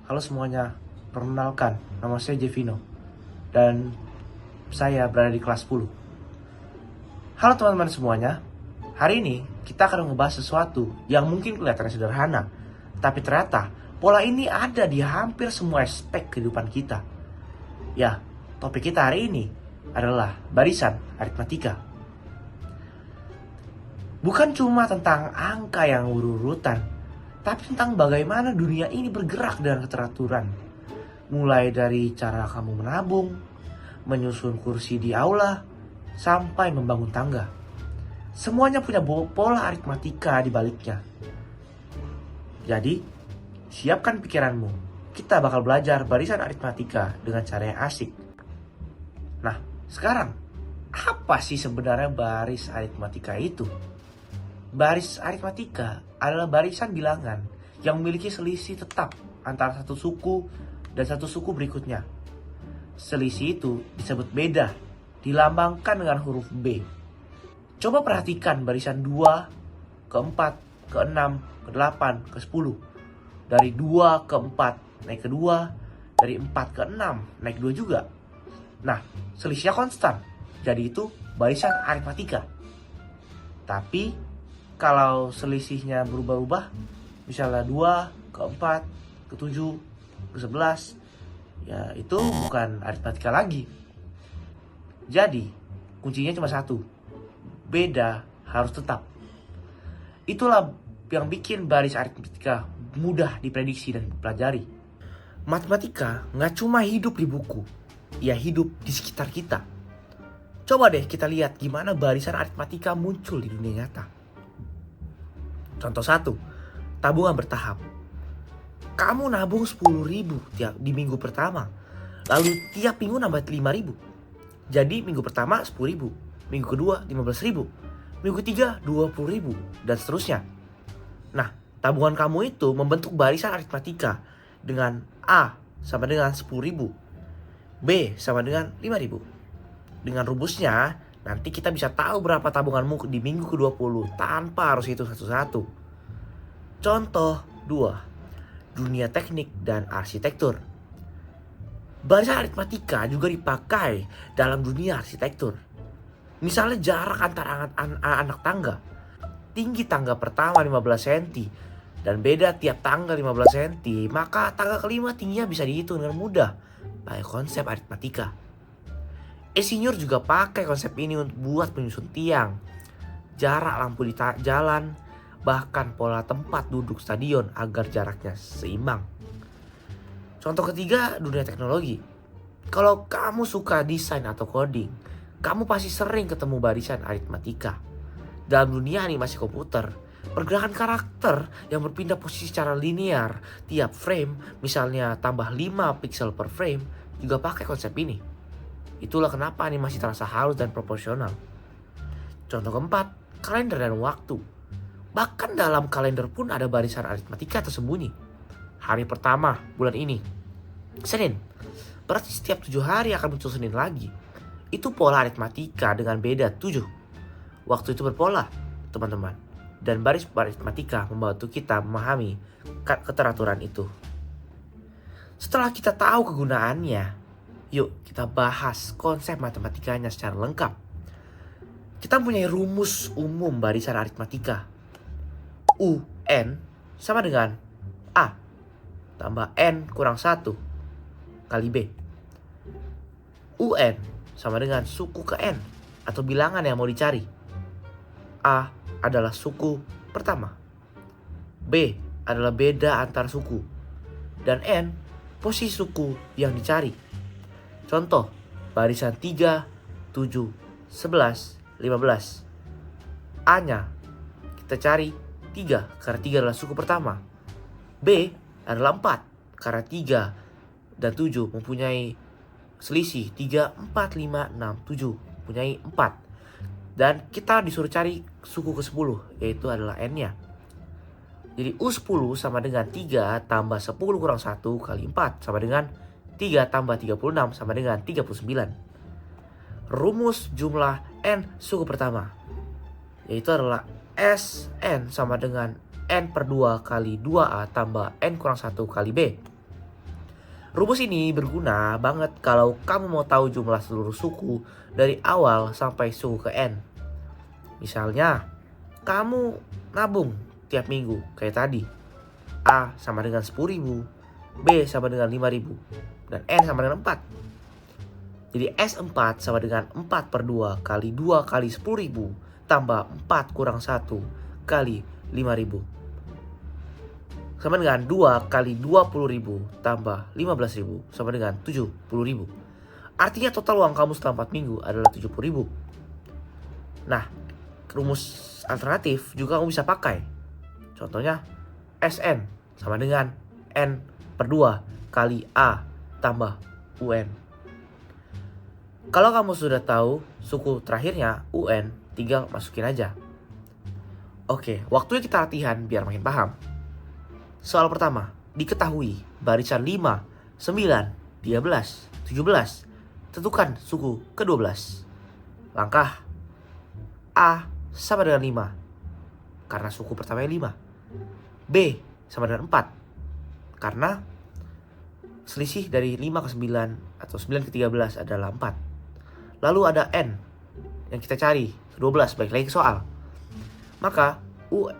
Halo semuanya, perkenalkan, nama saya Jevino dan saya berada di kelas 10. Halo teman-teman semuanya, hari ini kita akan membahas sesuatu yang mungkin kelihatannya sederhana, tapi ternyata pola ini ada di hampir semua aspek kehidupan kita. Ya, topik kita hari ini adalah barisan aritmatika. Bukan cuma tentang angka yang urutan, tapi tentang bagaimana dunia ini bergerak dengan keteraturan. Mulai dari cara kamu menabung, menyusun kursi di aula, sampai membangun tangga. Semuanya punya pola aritmatika di baliknya. Jadi, siapkan pikiranmu. Kita bakal belajar barisan aritmatika dengan cara yang asik. Nah, sekarang, apa sih sebenarnya baris aritmatika itu? Baris aritmatika adalah barisan bilangan yang memiliki selisih tetap antara satu suku dan satu suku berikutnya. Selisih itu disebut beda, dilambangkan dengan huruf B. Coba perhatikan barisan 2 ke 4 ke 6 ke 8 ke 10. Dari 2 ke 4 naik ke 2, dari 4 ke 6 naik 2 juga. Nah, selisihnya konstan. Jadi itu barisan aritmatika. Tapi kalau selisihnya berubah-ubah, misalnya 2 ke 4 ke 7 ke 11, ya itu bukan aritmatika lagi. Jadi kuncinya cuma satu, beda harus tetap. Itulah yang bikin baris aritmatika mudah diprediksi dan dipelajari. Matematika nggak cuma hidup di buku, ya hidup di sekitar kita. Coba deh kita lihat gimana barisan aritmatika muncul di dunia nyata. Contoh 1, tabungan bertahap. Kamu nabung 10.000 di minggu pertama, lalu tiap minggu nambah 5.000. Jadi minggu pertama 10.000, minggu kedua 15.000, minggu ketiga 20.000, dan seterusnya. Nah, tabungan kamu itu membentuk barisan aritmatika dengan A sama dengan 10.000, B sama dengan 5.000. Dengan rumusnya, nanti kita bisa tahu berapa tabunganmu di minggu ke-20 tanpa harus hitung satu-satu. Contoh 2, dunia teknik dan arsitektur. Barisan aritmatika juga dipakai dalam dunia arsitektur. Misalnya jarak antara anak tangga. Tinggi tangga pertama 15 cm dan beda tiap tangga 15 cm, maka tangga kelima tingginya bisa dihitung dengan mudah pakai konsep aritmatika. Insinyur juga pakai konsep ini untuk buat menyusun tiang, jarak lampu di jalan, bahkan pola tempat duduk stadion agar jaraknya seimbang. Contoh ketiga, dunia teknologi. Kalau kamu suka desain atau coding, kamu pasti sering ketemu barisan aritmatika. Dalam dunia animasi komputer, pergerakan karakter yang berpindah posisi secara linear tiap frame, misalnya tambah 5 pixel per frame, juga pakai konsep ini. Itulah kenapa animasi terasa halus dan proporsional. Contoh keempat, kalender dan waktu. Bahkan dalam kalender pun ada barisan aritmatika tersembunyi. Hari pertama bulan ini, Senin. Berarti setiap 7 hari akan muncul Senin lagi. Itu pola aritmatika dengan beda 7. Waktu itu berpola, teman-teman. Dan baris aritmatika membantu kita memahami keteraturan itu. Setelah kita tahu kegunaannya, yuk kita bahas konsep matematikanya secara lengkap. Kita punya rumus umum barisan aritmatika. UN sama dengan A tambah N kurang 1 kali B. UN sama dengan suku ke N atau bilangan yang mau dicari. A adalah suku pertama, B adalah beda antar suku, dan N posisi suku yang dicari. Contoh, barisan 3, 7, 11, 15. A-nya kita cari 3 karena 3 adalah suku pertama. B adalah 4 karena 3 dan 7 mempunyai selisih 3, 4, 5, 6, 7 mempunyai 4. Dan kita disuruh cari suku ke-10, yaitu adalah N-nya. Jadi U10 sama dengan 3 tambah 10 kurang 1 kali 4 sama dengan 3 tambah 36 sama dengan 39. Rumus jumlah N suku pertama, yaitu adalah SN sama dengan N per 2 kali 2A tambah N kurang 1 kali B. Rumus ini berguna banget kalau kamu mau tahu jumlah seluruh suku dari awal sampai suku ke N. Misalnya, kamu nabung tiap minggu kayak tadi. A sama dengan 10.000, B sama dengan 5.000, dan N sama dengan 4. Jadi S4 sama dengan 4 per 2 kali 2 kali 10.000 tambah 4 kurang 1 kali 5.000. Sama dengan 2 kali 20.000 tambah 15.000 sama dengan 70.000. Artinya total uang kamu setelah 4 minggu adalah 70.000. Nah, rumus alternatif juga kamu bisa pakai. Contohnya SN sama dengan N per 2 kali A tambah UN. Kalau kamu sudah tahu suku terakhirnya UN, tinggal masukin aja. Oke, waktunya kita latihan biar makin paham. Soal pertama, diketahui barisan 5, 9, 13, 17. Tentukan suku ke-12. Langkah A sama dengan 5 karena suku pertama 5. B sama dengan 4 karena selisih dari 5 ke 9 atau 9 ke 13 adalah 4. Lalu ada N yang kita cari, 12, balik lagi ke soal. Maka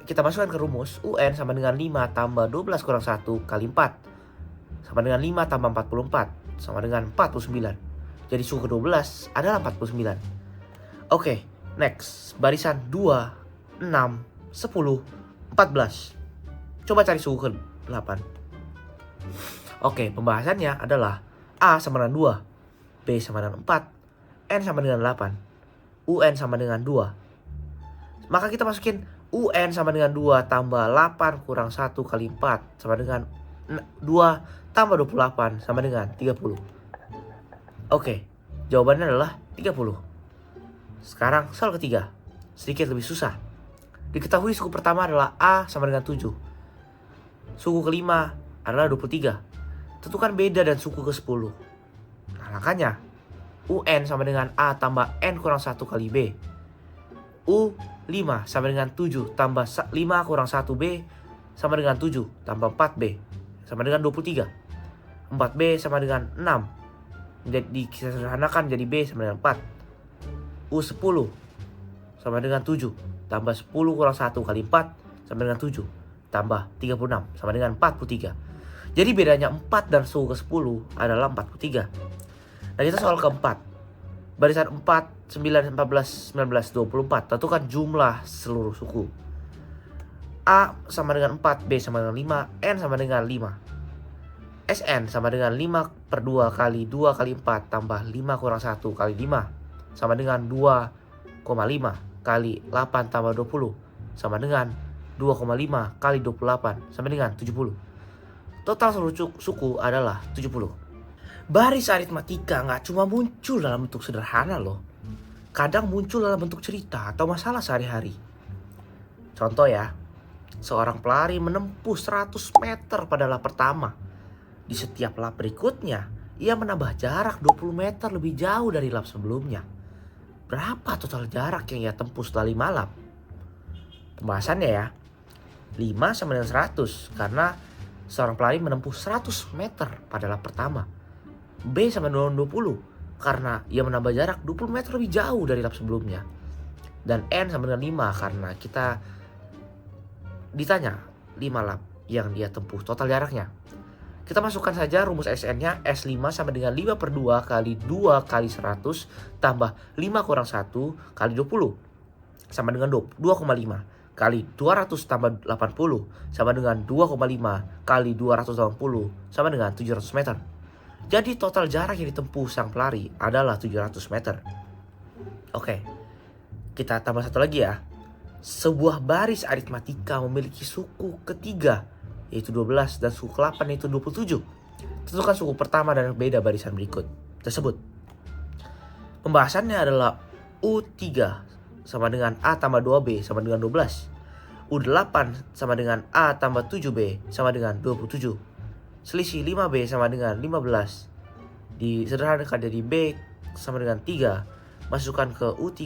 kita masukkan ke rumus UN sama dengan 5 tambah 12 kurang 1 kali 4 sama dengan 5 tambah 44 sama dengan 49. Jadi suku ke-12 adalah 49. Oke, next. Barisan 2, 6, 10, 14. Coba cari suku ke-8. Oke, pembahasannya adalah A sama dengan 2, B sama dengan 4, N sama dengan 8, UN sama dengan 2. Maka kita masukin UN sama dengan 2 tambah 8 kurang 1 kali 4 sama dengan 2 tambah 28 sama dengan 30. Oke, jawabannya adalah 30. Sekarang soal ketiga, sedikit lebih susah. Diketahui suku pertama adalah A sama dengan 7. Suku kelima adalah 23. Tentukan beda dan suku ke-10. Nah, makanya UN sama dengan A tambah N kurang 1 kali B. U5 sama dengan 7 tambah 5 kurang 1B sama dengan 7 tambah 4B sama dengan 23. 4B sama dengan 6. Jadi kita sederhanakan jadi B sama dengan 4. U10 sama dengan 7 tambah 10 kurang 1 kali 4 sama dengan 7 tambah 36 sama dengan 43. Jadi bedanya 4 dan suku ke-10 adalah 43. Nah, kita soal keempat. Barisan 4, 9, 14, 19, 24. Tentukan jumlah seluruh suku. A sama dengan 4, B sama dengan 5, N sama dengan 5. SN sama dengan 5 per 2 kali 2 kali 4 tambah 5 kurang 1 kali 5 sama dengan 2,5 kali 8 tambah 20 sama dengan 2,5 kali 28 sama dengan 70. Total seluruh suku adalah 70. Baris aritmatika nggak cuma muncul dalam bentuk sederhana loh. Kadang muncul dalam bentuk cerita atau masalah sehari-hari. Contoh ya, seorang pelari menempuh 100 meter pada lap pertama. Di setiap lap berikutnya, ia menambah jarak 20 meter lebih jauh dari lap sebelumnya. Berapa total jarak yang ia tempuh setelah 5 lap? Pembahasannya ya, 5 sama dengan 100 karena seorang pelari menempuh 100 meter pada lap pertama. B sama dengan 20 karena ia menambah jarak 20 meter lebih jauh dari lap sebelumnya. Dan N sama dengan 5 karena kita ditanya 5 lap yang dia tempuh total jaraknya. Kita masukkan saja rumus SN-nya. S5 sama dengan 5 per 2 kali 2 kali 100 tambah 5 kurang 1 kali 20 sama dengan 2,5 kali 200 tambah 80 sama dengan 2,5 kali 280 sama dengan 700 meter. Jadi total jarak yang ditempuh sang pelari adalah 700 meter. Oke, kita tambah satu lagi ya. Sebuah baris aritmatika memiliki suku ketiga yaitu 12 dan suku ke-8 yaitu 27. Tentukan suku pertama dan beda barisan berikut tersebut. Pembahasannya adalah U3 sama dengan A tambah 2B sama dengan 12. U8 sama dengan A tambah 7B sama dengan 27. Selisih 5B sama dengan 15. Disederhanakan jadi B sama dengan 3. Masukkan ke U3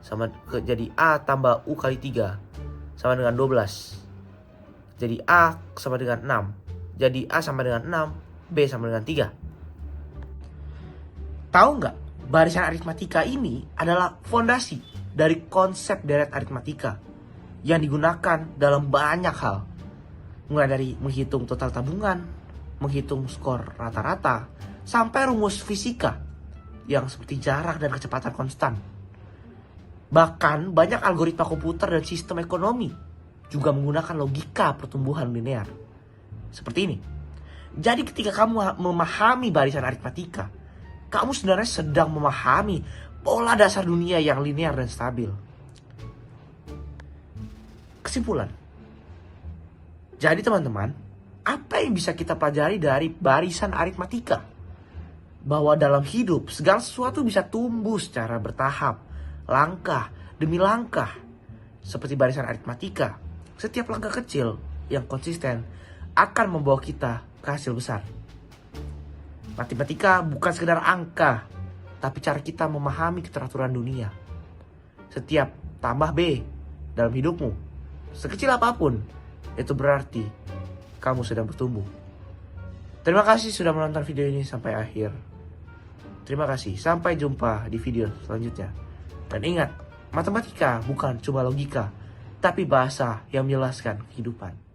sama ke jadi A tambah U kali 3 sama dengan 12. Jadi A sama dengan 6. Jadi A sama dengan 6 B sama dengan 3. Tahu nggak, barisan aritmatika ini adalah fondasi dari konsep deret aritmatika yang digunakan dalam banyak hal. Mulai dari menghitung total tabungan, menghitung skor rata-rata, sampai rumus fisika yang seperti jarak dan kecepatan konstan. Bahkan banyak algoritma komputer dan sistem ekonomi juga menggunakan logika pertumbuhan linear. Seperti ini. Jadi ketika kamu memahami barisan aritmatika, kamu sebenarnya sedang memahami pola dasar dunia yang linear dan stabil. Kesimpulan. Jadi teman-teman, apa yang bisa kita pelajari dari barisan aritmatika? Bahwa dalam hidup segala sesuatu bisa tumbuh secara bertahap, langkah demi langkah. Seperti barisan aritmatika, setiap langkah kecil yang konsisten akan membawa kita ke hasil besar. Matematika bukan sekedar angka, tapi cara kita memahami keteraturan dunia. Setiap tambah B dalam hidupmu, sekecil apapun, itu berarti kamu sedang bertumbuh. Terima kasih sudah menonton video ini sampai akhir. Terima kasih, sampai jumpa di video selanjutnya. Dan ingat, matematika bukan cuma logika, tapi bahasa yang menjelaskan kehidupan.